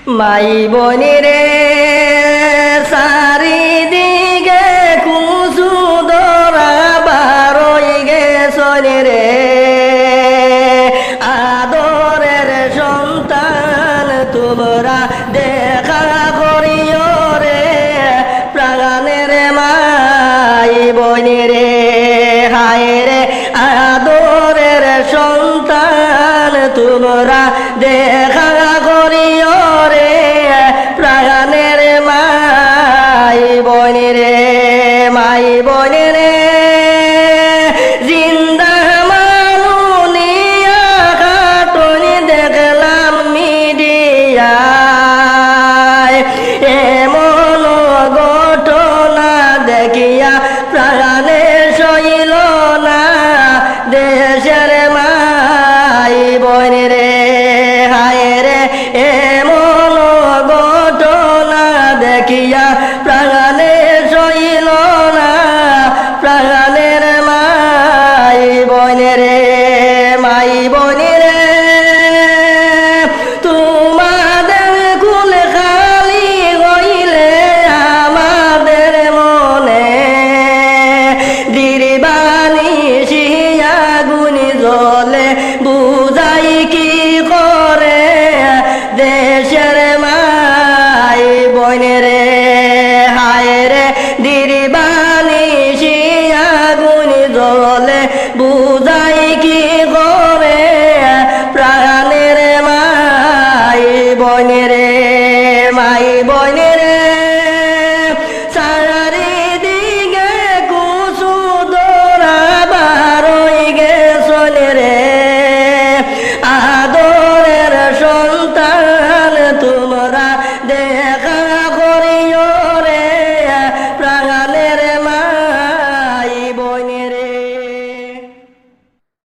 মাই বনিরে চারিদিকে কুচু দরা বারই গেছন রে আদরের সন্তান তোমরা দেখা করিও রে প্রাণের মাই বনিরে হায় রে আদরের সন্তান তোমরা দেখা করিও রে প্রাণের মাই বনিরে মাই বনিরে জিন্দা মানুনিয়া খাটুনি দেখলাম মিডিয়ায় এমন ঘটনা দেখিয়া প্রাণে সইল না দেশের মাই বনিরে হায় রে